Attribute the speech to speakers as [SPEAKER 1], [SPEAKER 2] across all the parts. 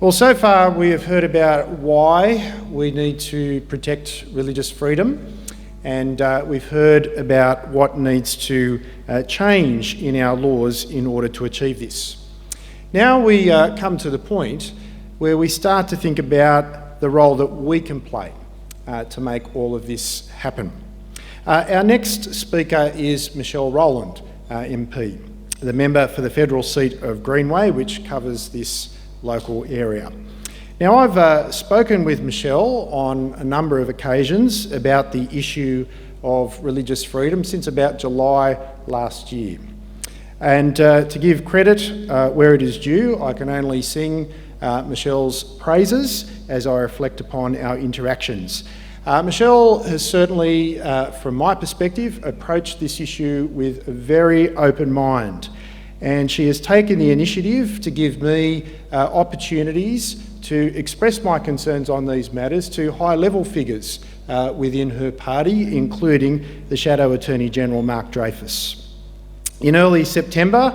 [SPEAKER 1] Well, so far we have heard about why we need to protect religious freedom, and we've heard about what needs to change in our laws in order to achieve this. Now we come to the point where we start to think about the role that we can play to make all of this happen. Our next speaker is Michelle Rowland, MP, the member for the federal seat of Greenway, which covers this local area. Now, I've spoken with Michelle on a number of occasions about the issue of religious freedom since about July last year. And to give credit where it is due, I can only sing Michelle's praises as I reflect upon our interactions. Michelle has certainly, from my perspective, approached this issue with a very open mind. And she has taken the initiative to give me opportunities to express my concerns on these matters to high-level figures within her party, including the Shadow Attorney General, Mark Dreyfus. In early September,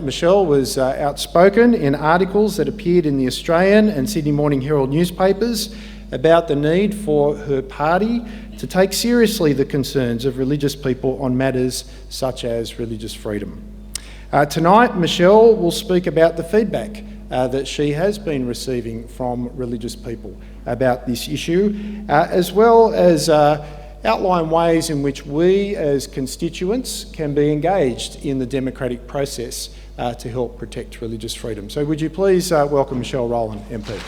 [SPEAKER 1] Michelle was outspoken in articles that appeared in the Australian and Sydney Morning Herald newspapers about the need for her party to take seriously the concerns of religious people on matters such as religious freedom. Tonight, Michelle will speak about the feedback that she has been receiving from religious people about this issue, as well as outline ways in which we as constituents can be engaged in the democratic process to help protect religious freedom. So would you please welcome Michelle Rowland, MP.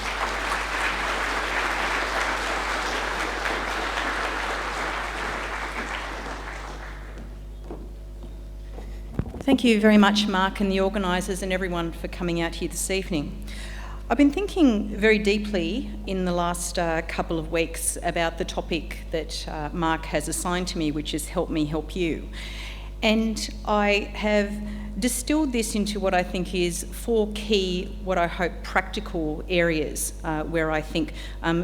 [SPEAKER 2] Thank you very much, Mark, and the organisers and everyone for coming out here this evening. I've been thinking very deeply in the last couple of weeks about the topic that Mark has assigned to me, which is Help Me, Help You. And I have distilled this into what I think is four key, what I hope, practical areas where I think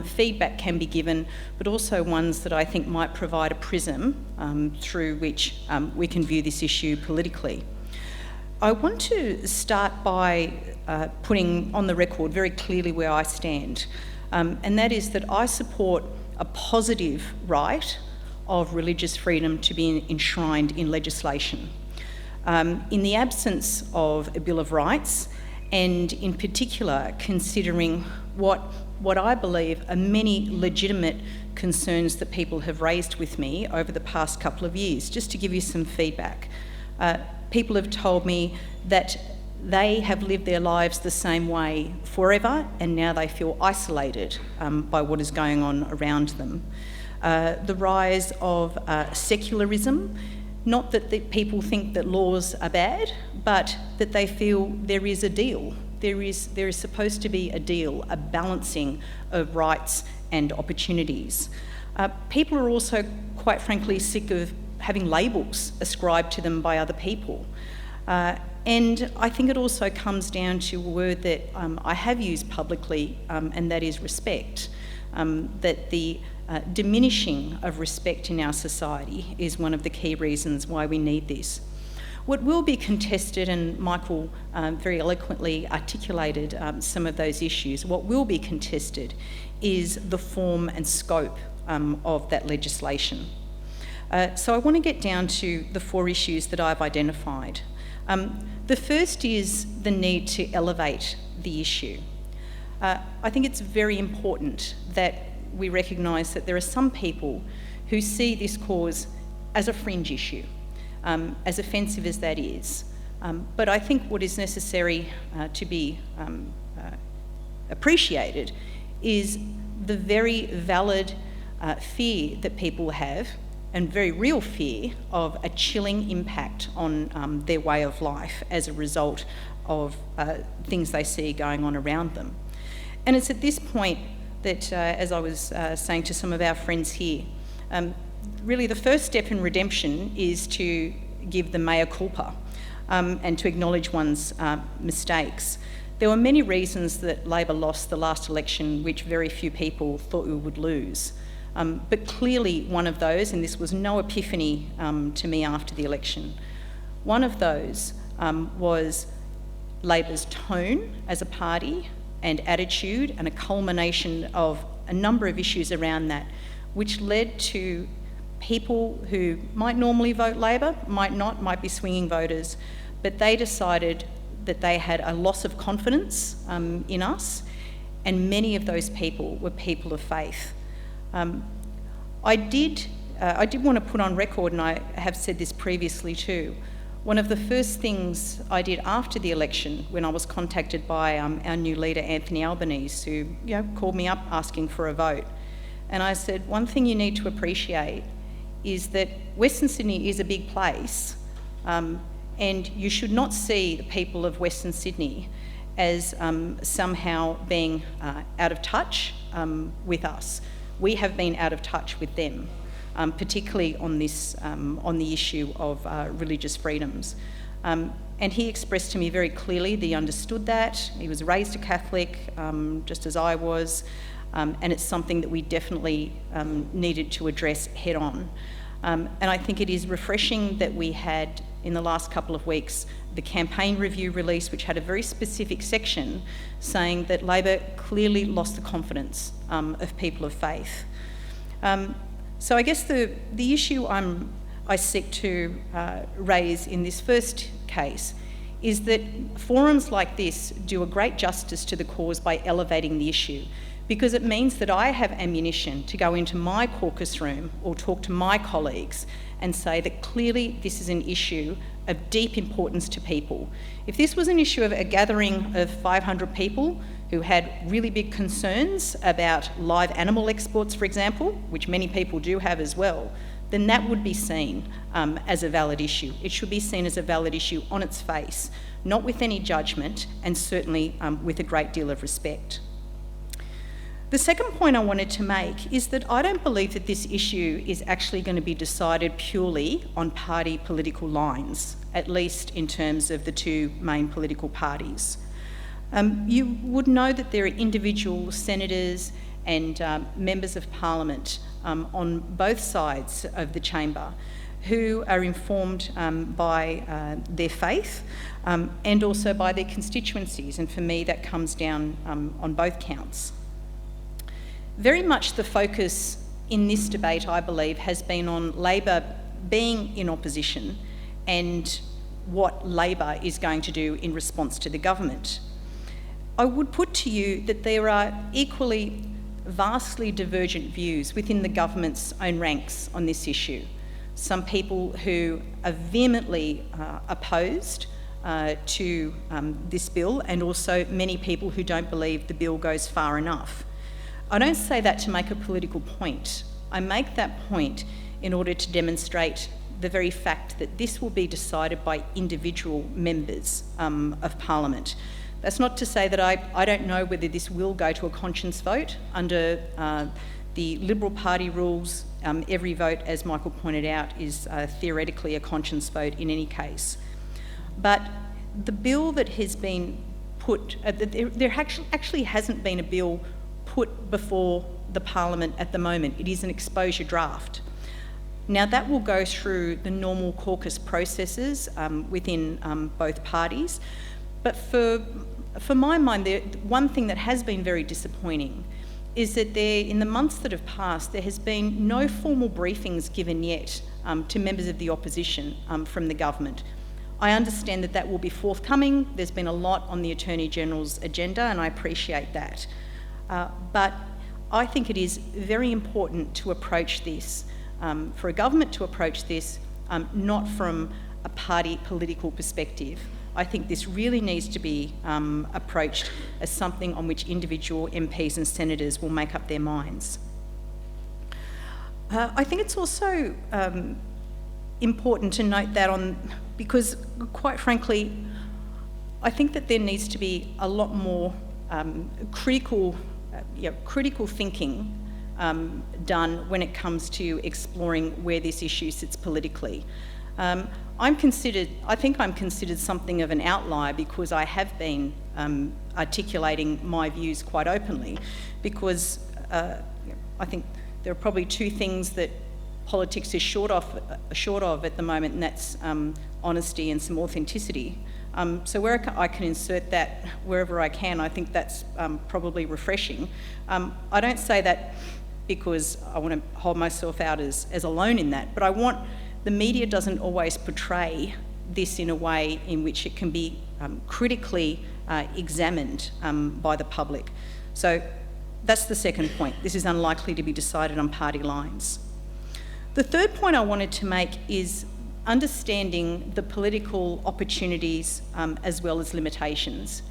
[SPEAKER 2] feedback can be given, but also ones that I think might provide a prism through which we can view this issue politically. I want to start by putting on the record very clearly where I stand, and that is that I support a positive right of religious freedom to be enshrined in legislation. In the absence of a Bill of Rights, and in particular considering what I believe are many legitimate concerns that people have raised with me over the past couple of years. Just to give you some feedback, people have told me that they have lived their lives the same way forever, and now they feel isolated by what is going on around them. The rise of secularism, not that the people think that laws are bad, but that they feel there is a deal. There is supposed to be a deal, a balancing of rights and opportunities. People are also, quite frankly, sick of having labels ascribed to them by other people. And I think it also comes down to a word that I have used publicly, and that is respect. That the diminishing of respect in our society is one of the key reasons why we need this. What will be contested, and Michael very eloquently articulated some of those issues, what will be contested is the form and scope of that legislation. So I want to get down to the four issues that I've identified. The first is the need to elevate the issue. I think it's very important that we recognise that there are some people who see this cause as a fringe issue, as offensive as that is. But I think what is necessary to be appreciated is the very valid fear that people have, and very real fear of a chilling impact on their way of life as a result of things they see going on around them. And it's at this point that, as I was saying to some of our friends here, really the first step in redemption is to give the mea culpa and to acknowledge one's mistakes. There were many reasons that Labor lost the last election which very few people thought we would lose. But clearly one of those, and this was no epiphany to me after the election, one of those was Labor's tone as a party, and attitude, and a culmination of a number of issues around that, which led to people who might normally vote Labor, might not, might be swinging voters, but they decided that they had a loss of confidence in us, and many of those people were people of faith. I did want to put on record, and I have said this previously too, one of the first things I did after the election, when I was contacted by our new leader, Anthony Albanese, who called me up asking for a vote, and I said, one thing you need to appreciate is that Western Sydney is a big place, and you should not see the people of Western Sydney as somehow being out of touch with us. We have been out of touch with them, particularly on this, on the issue of religious freedoms. And he expressed to me very clearly that he understood that. He was raised a Catholic, just as I was, and it's something that we definitely needed to address head on. And I think it is refreshing that we had, in the last couple of weeks, the campaign review release, which had a very specific section saying that Labor clearly lost the confidence of people of faith. So I guess the issue I seek to raise in this first case is that forums like this do a great justice to the cause by elevating the issue, because it means that I have ammunition to go into my caucus room or talk to my colleagues and say that clearly this is an issue of deep importance to people. If this was an issue of a gathering of 500 people who had really big concerns about live animal exports, for example, which many people do have as well, then that would be seen as a valid issue. It should be seen as a valid issue on its face, not with any judgment, and certainly with a great deal of respect. The second point I wanted to make is that I don't believe that this issue is actually going to be decided purely on party political lines, at least in terms of the two main political parties. You would know that there are individual senators and members of parliament on both sides of the chamber who are informed by their faith and also by their constituencies, and for me that comes down on both counts. Very much the focus in this debate, I believe, has been on Labor being in opposition and what Labor is going to do in response to the government. I would put to you that there are equally vastly divergent views within the government's own ranks on this issue. Some people who are vehemently opposed to this bill, and also many people who don't believe the bill goes far enough. I don't say that to make a political point. I make that point in order to demonstrate the very fact that this will be decided by individual members of Parliament. That's not to say that I don't know whether this will go to a conscience vote. Under the Liberal Party rules, every vote, as Michael pointed out, is theoretically a conscience vote in any case. But the bill that has been put, there actually hasn't been a bill put before the Parliament at the moment. It is an exposure draft. Now that will go through the normal caucus processes within both parties, but for my mind, one thing that has been very disappointing is that in the months that have passed, there has been no formal briefings given yet to members of the opposition from the government. I understand that that will be forthcoming. There's been a lot on the Attorney General's agenda, and I appreciate that. But I think it is very important to approach this, for a government to approach this, not from a party political perspective. I think this really needs to be approached as something on which individual MPs and senators will make up their minds. I think it's also important to note that because quite frankly, I think that there needs to be a lot more critical thinking done when it comes to exploring where this issue sits politically. I think I'm considered something of an outlier because I have been articulating my views quite openly, because I think there are probably two things that politics is short of at the moment, and that's honesty and some authenticity. So where I can insert that wherever I can, I think that's probably refreshing. I don't say that because I want to hold myself out as alone in that, but I want, the media doesn't always portray this in a way in which it can be critically examined by the public. So that's the second point. This is unlikely to be decided on party lines. The third point I wanted to make is understanding the political opportunities as well as limitations.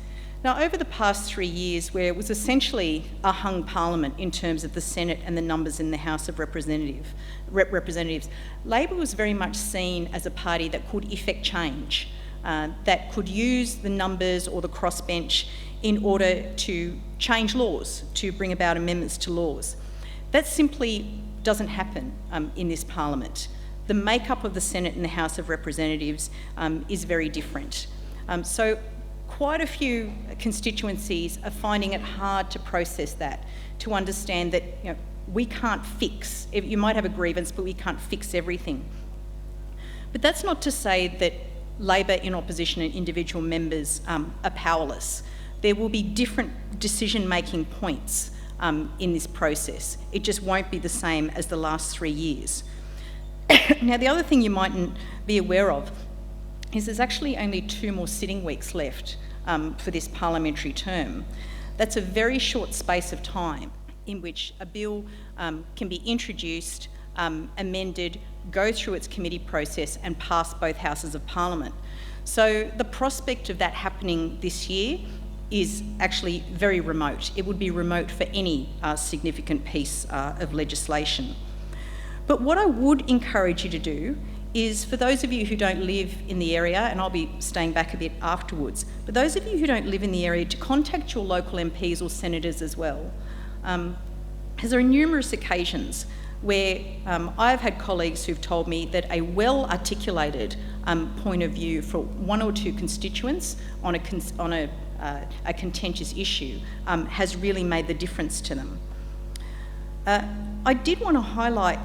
[SPEAKER 2] Now, over the past 3 years, where it was essentially a hung parliament in terms of the Senate and the numbers in the House of Representatives, Labor was very much seen as a party that could effect change, that could use the numbers or the crossbench in order to change laws, to bring about amendments to laws. That simply doesn't happen in this parliament. The makeup of the Senate and the House of Representatives is very different. So quite a few constituencies are finding it hard to process that, to understand that, you know, we can't fix, you might have a grievance, but we can't fix everything. But that's not to say that Labor in opposition and individual members are powerless. There will be different decision-making points in this process. It just won't be the same as the last 3 years. Now, the other thing you mightn't be aware of is there's actually only 2 more sitting weeks left for this parliamentary term. That's a very short space of time in which a bill can be introduced, amended, go through its committee process and pass both houses of parliament. So the prospect of that happening this year is actually very remote. It would be remote for any significant piece of legislation. But what I would encourage you to do is, for those of you who don't live in the area, and I'll be staying back a bit afterwards, but those of you who don't live in the area, to contact your local MPs or senators as well. Because there are numerous occasions where I've had colleagues who've told me that a well-articulated point of view for 1 or 2 constituents on a contentious issue has really made the difference to them. I did want to highlight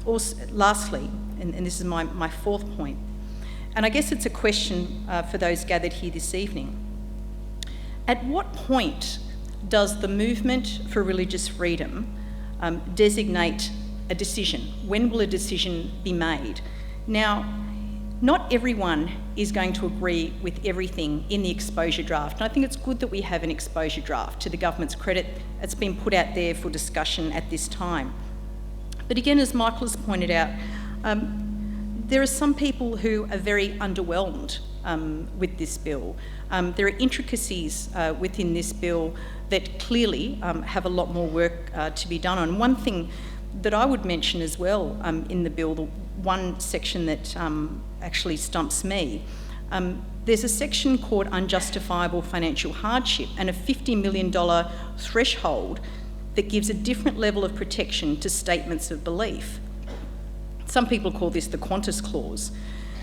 [SPEAKER 2] also, lastly, and this is my fourth point, and I guess it's a question for those gathered here this evening. At what point does the movement for religious freedom designate a decision? When will a decision be made? Now, not everyone is going to agree with everything in the exposure draft, and I think it's good that we have an exposure draft. To the government's credit, it's been put out there for discussion at this time. But again, as Michael has pointed out, there are some people who are very underwhelmed with this bill. There are intricacies within this bill that clearly have a lot more work to be done on. One thing that I would mention as well in the bill, the one section that actually stumps me, there's a section called unjustifiable financial hardship and a $50 million threshold that gives a different level of protection to statements of belief. Some people call this the Qantas clause.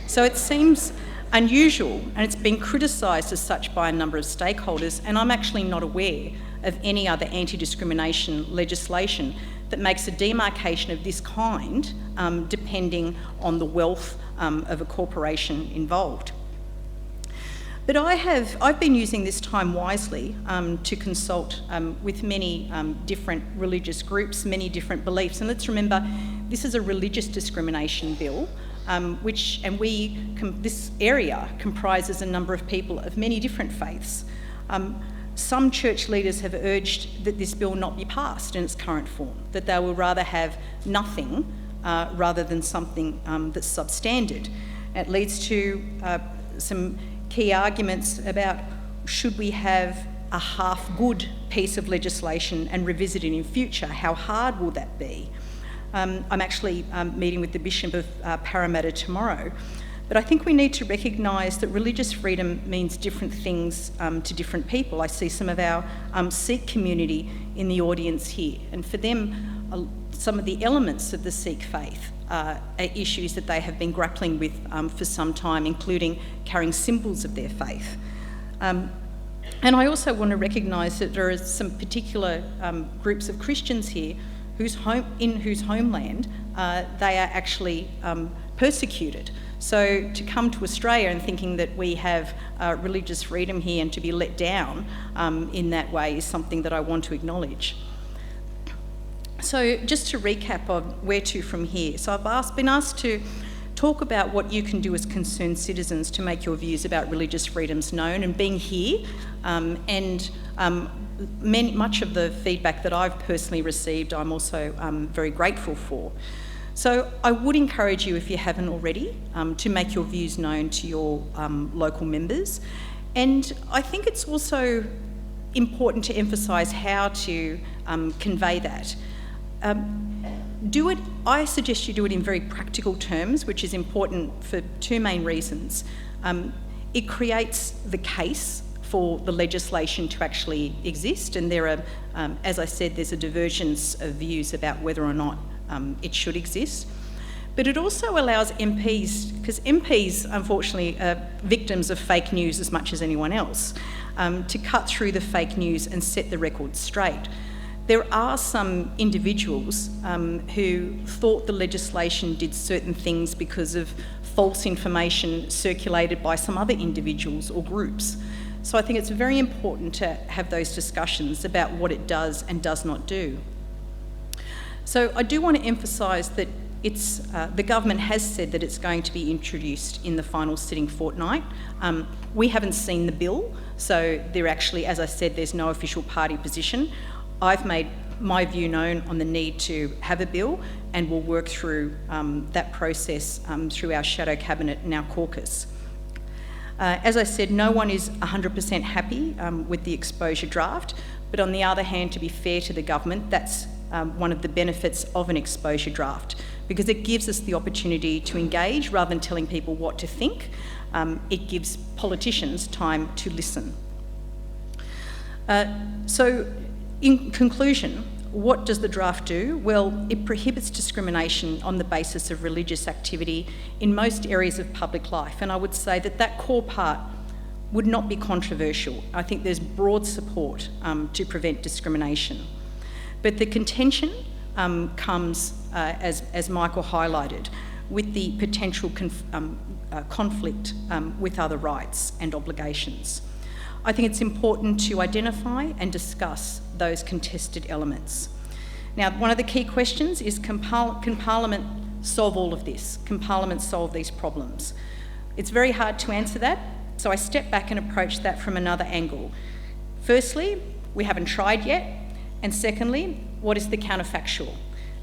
[SPEAKER 2] So it seems unusual, and it's been criticised as such by a number of stakeholders, and I'm actually not aware of any other anti-discrimination legislation that makes a demarcation of this kind depending on the wealth of a corporation involved. But I've been using this time wisely to consult with many different religious groups, many different beliefs. And let's remember, this is a religious discrimination bill, this area comprises a number of people of many different faiths. Some church leaders have urged that this bill not be passed in its current form, that they will rather have nothing rather than something that's substandard. It leads to some key arguments about, should we have a half-good piece of legislation and revisit it in future? How hard will that be? I'm actually meeting with the Bishop of Parramatta tomorrow, but I think we need to recognise that religious freedom means different things to different people. I see some of our Sikh community in the audience here, and for them, some of the elements of the Sikh faith are issues that they have been grappling with for some time, including carrying symbols of their faith. And I also want to recognise that there are some particular groups of Christians here whose homeland they are actually persecuted. So to come to Australia and thinking that we have religious freedom here and to be let down in that way is something that I want to acknowledge. So just to recap on where to from here. So I've been asked to talk about what you can do as concerned citizens to make your views about religious freedoms known, and being here much of the feedback that I've personally received I'm also very grateful for. So I would encourage you, if you haven't already, to make your views known to your local members. And I think it's also important to emphasise how to convey that. I suggest you do it in very practical terms, which is important for two main reasons. It creates the case for the legislation to actually exist, and there are, as I said, there's a divergence of views about whether or not it should exist. But it also allows MPs, because MPs unfortunately are victims of fake news as much as anyone else, to cut through the fake news and set the record straight. There are some individuals who thought the legislation did certain things because of false information circulated by some other individuals or groups. So I think it's very important to have those discussions about what it does and does not do. So I do want to emphasise that the government has said that it's going to be introduced in the final sitting fortnight. We haven't seen the bill, so there actually, as I said, there's no official party position. I've made my view known on the need to have a bill, and we'll work through that process through our shadow cabinet and our caucus. As I said, no one is 100% happy with the exposure draft, but on the other hand, to be fair to the government, that's one of the benefits of an exposure draft, because it gives us the opportunity to engage rather than telling people what to think. It gives politicians time to listen. So in conclusion, what does the draft do? Well, it prohibits discrimination on the basis of religious activity in most areas of public life, and I would say that that core part would not be controversial. I think there's broad support to prevent discrimination. But the contention comes, as Michael highlighted, with the potential conflict with other rights and obligations. I think it's important to identify and discuss those contested elements. Now, one of the key questions is, can Parliament solve all of this? Can Parliament solve these problems? It's very hard to answer that, so I step back and approach that from another angle. Firstly, we haven't tried yet, and secondly, what is the counterfactual?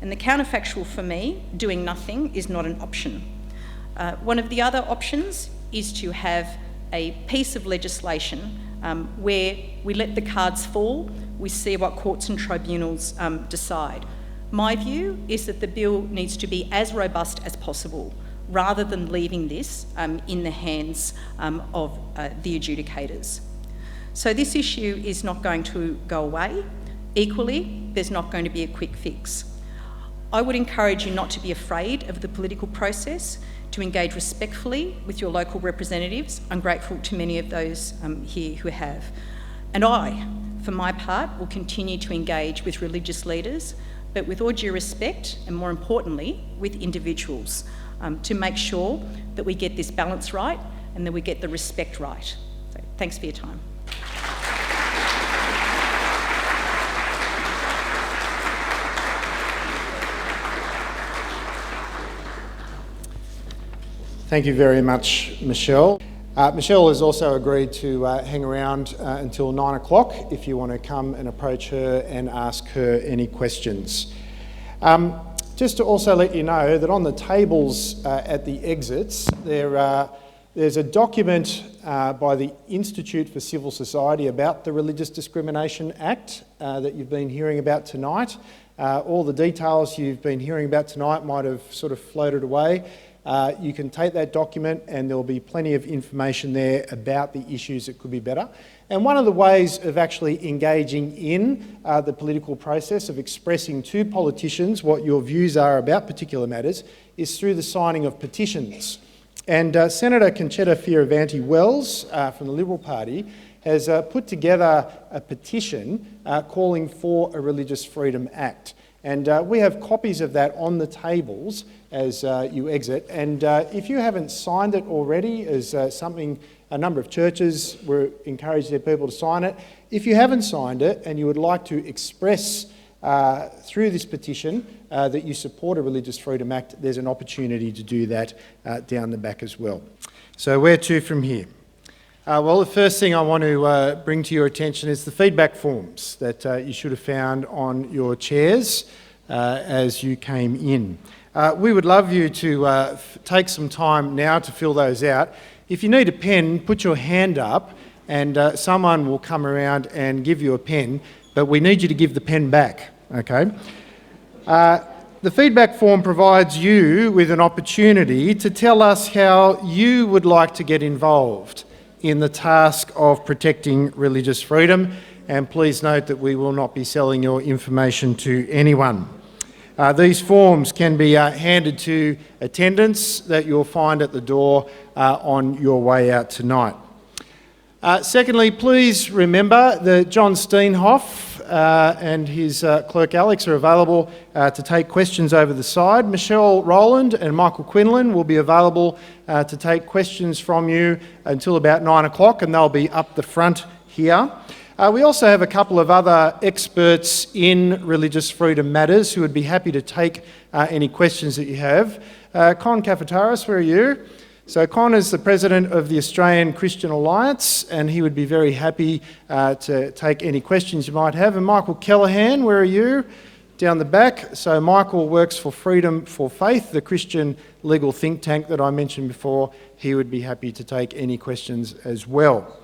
[SPEAKER 2] And the counterfactual for me, doing nothing, is not an option. One of the other options is to have a piece of legislation where we let the cards fall, we see what courts and tribunals decide. My view is that the bill needs to be as robust as possible, rather than leaving this in the hands of the adjudicators. So this issue is not going to go away. Equally, there's not going to be a quick fix. I would encourage you not to be afraid of the political process, to engage respectfully with your local representatives. I'm grateful to many of those here who have. And I, for my part, will continue to engage with religious leaders, but with all due respect, and more importantly, with individuals, to make sure that we get this balance right and that we get the respect right. So, thanks for your time.
[SPEAKER 1] Thank you very much, Michelle. Michelle has also agreed to hang around until 9 o'clock if you want to come and approach her and ask her any questions. Just to also let you know that on the tables at the exits, there's a document by the Institute for Civil Society about the Religious Discrimination Act that you've been hearing about tonight. All the details you've been hearing about tonight might have sort of floated away. You can take that document and there'll be plenty of information there about the issues that could be better. And one of the ways of actually engaging in the political process, of expressing to politicians what your views are about particular matters, is through the signing of petitions. And Senator Concetta Fierravanti-Wells from the Liberal Party has put together a petition calling for a Religious Freedom Act. And we have copies of that on the tables as you exit. And if you haven't signed it already, as something a number of churches were encouraging their people to sign it, if you haven't signed it and you would like to express through this petition that you support a Religious Freedom Act, there's an opportunity to do that down the back as well. So where to from here? Well, the first thing I want to bring to your attention is the feedback forms that you should have found on your chairs as you came in. We would love you to take some time now to fill those out. If you need a pen, put your hand up and someone will come around and give you a pen, but we need you to give the pen back, okay? The feedback form provides you with an opportunity to tell us how you would like to get involved in the task of protecting religious freedom, and please note that we will not be selling your information to anyone. These forms can be handed to attendants that you'll find at the door on your way out tonight. Secondly, please remember that John Steenhof and his clerk Alex are available to take questions over the side. Michelle Rowland and Michael Quinlan will be available to take questions from you until about 9 o'clock, and they'll be up the front here. We also have a couple of other experts in religious freedom matters who would be happy to take any questions that you have. Con Kafataris, where are you? So Con is the president of the Australian Christian Alliance, and he would be very happy to take any questions you might have. And Michael Kellahan, where are you? Down the back. So Michael works for Freedom for Faith, the Christian legal think tank that I mentioned before. He would be happy to take any questions as well.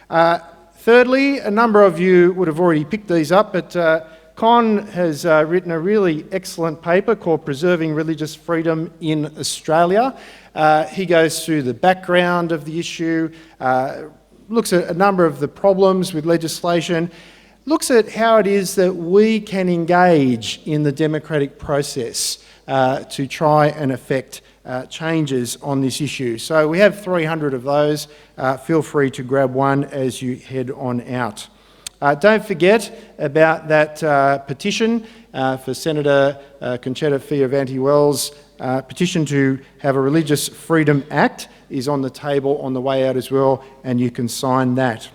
[SPEAKER 1] Thirdly, a number of you would have already picked these up, but Con has written a really excellent paper called Preserving Religious Freedom in Australia. He goes through the background of the issue, looks at a number of the problems with legislation, looks at how it is that we can engage in the democratic process to try and affect changes on this issue. So we have 300 of those. Feel free to grab one as you head on out. Don't forget about that petition for Senator Concetta Fierravanti-Wells' petition to have a Religious Freedom Act is on the table on the way out as well, and you can sign that.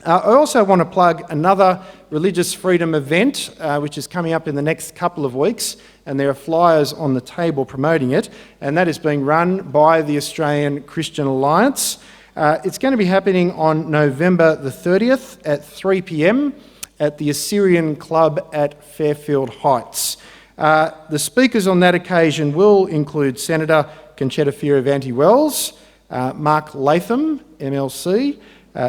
[SPEAKER 1] I also want to plug another religious freedom event which is coming up in the next couple of weeks, and there are flyers on the table promoting it, and that is being run by the Australian Christian Alliance. It's going to be happening on November the 30th at 3 p.m. at the Assyrian Club at Fairfield Heights. The speakers on that occasion will include Senator Concetta Fierravanti-Wells, Mark Latham, MLC,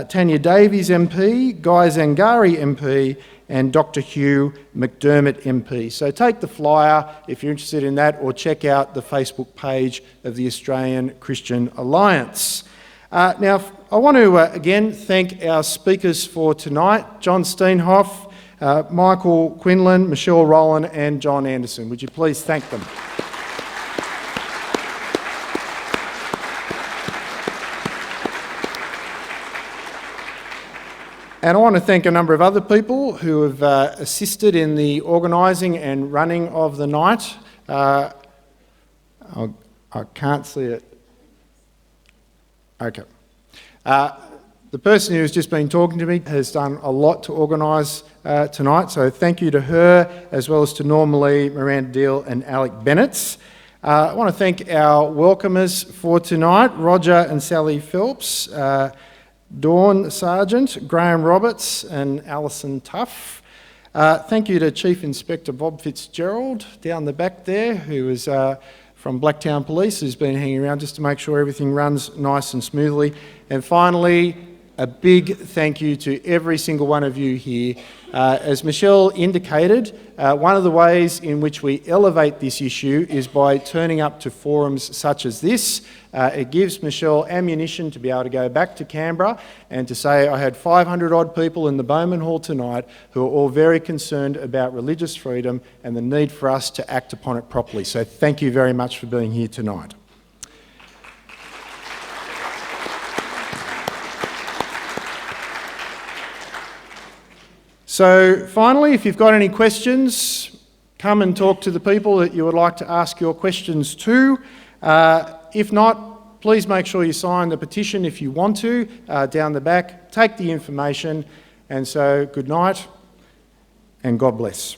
[SPEAKER 1] Tanya Davies MP, Guy Zangari MP, and Dr Hugh McDermott MP. So take the flyer if you're interested in that, or check out the Facebook page of the Australian Christian Alliance. Now, I want to again thank our speakers for tonight, John Steenhof, Michael Quinlan, Michelle Rowland and John Anderson. Would you please thank them? And I want to thank a number of other people who have assisted in the organising and running of the night. I can't see it. Okay. The person who's just been talking to me has done a lot to organise tonight, so thank you to her, as well as to Norma Lee, Miranda Deal and Alec Bennett. I want to thank our welcomers for tonight, Roger and Sally Phelps, Dawn Sargent, Graham Roberts and Alison Tuff. Thank you to Chief Inspector Bob Fitzgerald down the back there, who is from Blacktown Police, who's been hanging around just to make sure everything runs nice and smoothly. And finally, a big thank you to every single one of you here. As Michelle indicated, one of the ways in which we elevate this issue is by turning up to forums such as this. It gives Michelle ammunition to be able to go back to Canberra and to say, I had 500 odd people in the Bowman Hall tonight who are all very concerned about religious freedom and the need for us to act upon it properly. So thank you very much for being here tonight. So finally, if you've got any questions, come and talk to the people that you would like to ask your questions to. If not, please make sure you sign the petition if you want to, down the back. Take the information, and so good night and God bless.